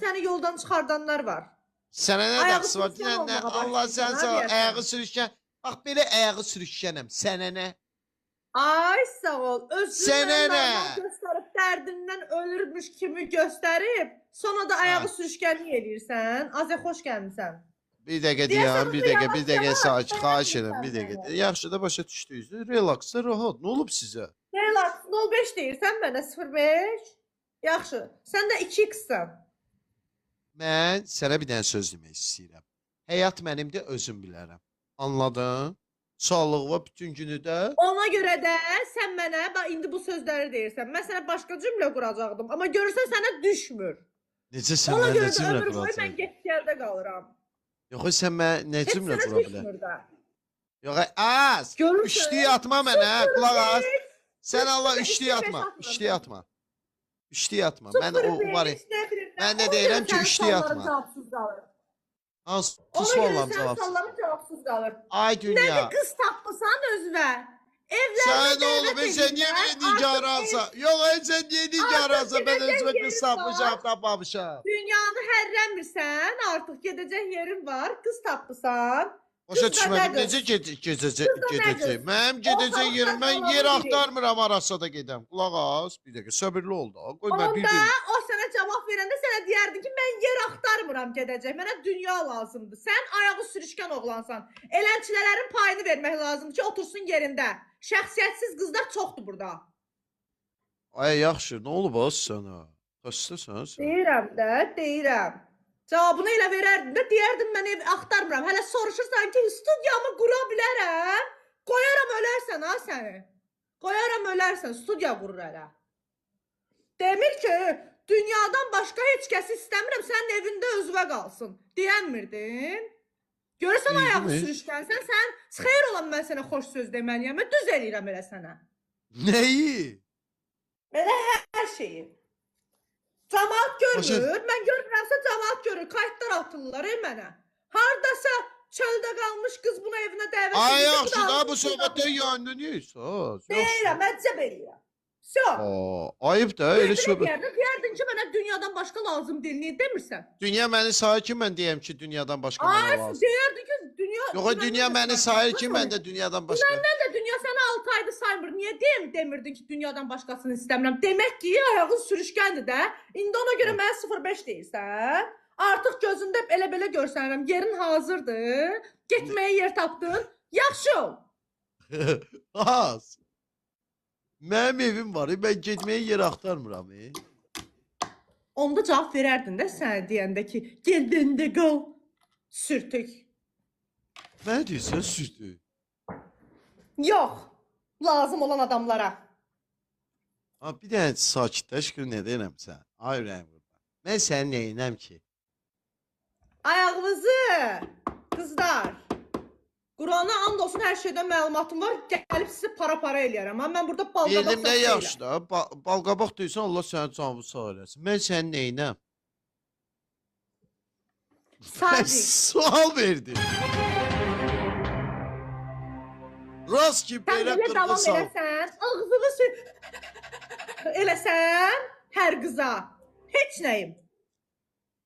səni yoldan çıxardanlar var. Sənə nə Ayağı dəxsi var? sürüşkən Dinən nə? olmağa Allah başlayırsan, sən sağ ha, deyəsən. ayağı sürüşkən. Bax belə ayağı sürüşkənəm. Sənə nə? Ay sağ ol. Sənə Özünü nə? normal göstərib dərdindən ölürmüş kimi göstərib, sonra da ayağı Ha. sürüşkənlik eləyirsən. Azə xoş gəlmisən. Bir dəqiqə Deyəsən, deyəm, bir dəqiqə yavaş, sakit, yavaş, xahiş yavaş edirəm, bir deyirsən dəqiqə. səni. Yaxşı da başa düşdünüz. Relaksda rahat. Nə olub sizə? Relax 05 deyirsən mənə 05. Yaxşı. Sən də 2x-sən. Mən sənə bir dənə söz demək istəyirəm. Həyat mənimdir, özüm bilərəm. Anladın? Sağlıqla bütün günü də Ona görə də sən mənə bax indi bu sözləri deyirsən. Mən sənə başqa cümlə quracaqdım, amma görürsən sənə düşmür. necə sən Ona mənə görə nə də cümlə ömür boyu mən quracaqsan? get-gəldə qalıram. Yox, sən mənə nə Heç cümlə sənə qura bilər? düşmür də. Yox, az. Görürsən? Üçlüyü atma mənə, qulaq as. Sən Allah Üstünə üçlüyü beş atma, atma. üçlüyü atma. Üçlüyü atma. Mən o var. Mən də deyirəm ki, üçlüyü atma. Cavabsız qalır. Hans, Ona pis görə vallam sən cavabsız. sallanıb cavabsız qalır. Ay dünya. Nədir qız tapmısan özünə? Sen Evlənmə oğlum ben sen niye beni nigaransa? Yok sen niye nigaransa? Ben gidecek özüme yerin kız tapmışam, var. tapmamışam. Dünyanı hərrənmirsən, artıq gedəcək yerin var, qız tapmısan. Başa Kız da düşmədim, nədir? necə gedəcək? nədir? Mənim gedəcək O yerim, mən zaman yer biri. axtarmıram arasa da gedəm. Qulaq as, bir dəqiqə, səbirli ol da. Qoy mən bir Onda gün. o sənə cavab verəndə sənə deyərdi ki, mən yer axtarmıram gedəcək, mənə dünya lazımdır. Sən ayağı sürüşkən oğlansan. Elənçilərin payını vermək lazımdır ki, otursun yerində. Şəxsiyyətsiz qızlar çoxdur burada. Ay yaxşı, nə olub az sənə? Xəstəsən sən? Deyirəm də, deyirəm. Cavabını elə verərdin də, deyərdim mən ev axtarmıram. Hələ soruşursan ki, studiyamı qura bilərəm. Qoyaram ölərsən ha səni. Qoyaram ölərsən, studiya qurur hələ. Demir ki, dünyadan başqa heç kəsi istəmirəm, sənin evində özvə qalsın. Deyənmirdin? Görürsən Deyildi ayağı mi? sürüşkənsən, sən xeyr olan mən sənə xoş söz deməliyəm. Mən düz eləyirəm elə sənə. Nəyi? Belə hər şeyi. Camaat görmür, Başa- mən görmürəmsə camaat görür, kayıtlar atırlar mənə. Hardasa çöldə qalmış qız bunu evinə dəvət Ay edir, yaxşı bu da da bu almış, söhbətə yandı neysə. Deyirəm, əcəb eləyirəm. So, Ayıb da elə söhbət. deyərdin ki, mənə dünyadan başqa lazım deyil, niyə demirsən? Dünya məni sayır ki, mən deyəm ki, dünyadan başqa Ay, mənə lazım. deyərdin ki, dünya... Yox, dünya məni sayır ki, mən də dünyadan başqa. Mən də dünya səni 6 ayda saymır. Niyə deyim demirdin ki, dünyadan başqasını istəmirəm? Demək ki, ayağın sürüşkəndir də. İndi ona görə mənə 05 deyirsən. Artıq gözündə elə-belə görsənirəm. Yerin hazırdır. Getməyə yer tapdın. Yaxşı ol. Az. Mənim evim var, mən getməyə yer axtarmıram. Onda cavab verərdin də sənə deyəndə ki, geldində qal. Sürtük. Mənə deyirsən, sürdü. Yox. Lazım olan adamlara. Ha, bir dənə sakitləş, gör nə deyirəm sən. Ay ürəyim qurban. Mən sənin neyinəm ki? Ayağınızı, qızlar. Qurana and olsun hər şeydən məlumatım var. Gəlib sizi para-para eləyərəm. Ha, mən burada balqabaq Elimdə yaxşı da. Balqabaq deyirsən, Allah səni canını sağ eləsin. Mən sənin neyinəm? Sadiq. Sual verdim. Rast ki Sən belə belə davam qırmızı. eləsən, ağzını eləsən hər qıza. Heç nəyim.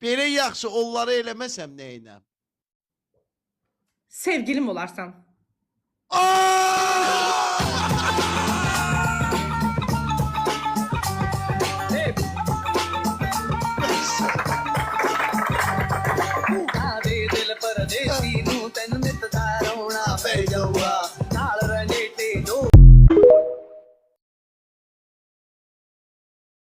Belə yaxşı onları eləməsəm neyinəm? Sevgilim olarsan. ਆਵੇ ਦਿਲ ਪਰਦੇਸੀ ਨੂੰ ਤੈਨੂੰ ਨਿਤ ਦਾ ਰੋਣਾ ਪੈ ਜਾਊਗਾ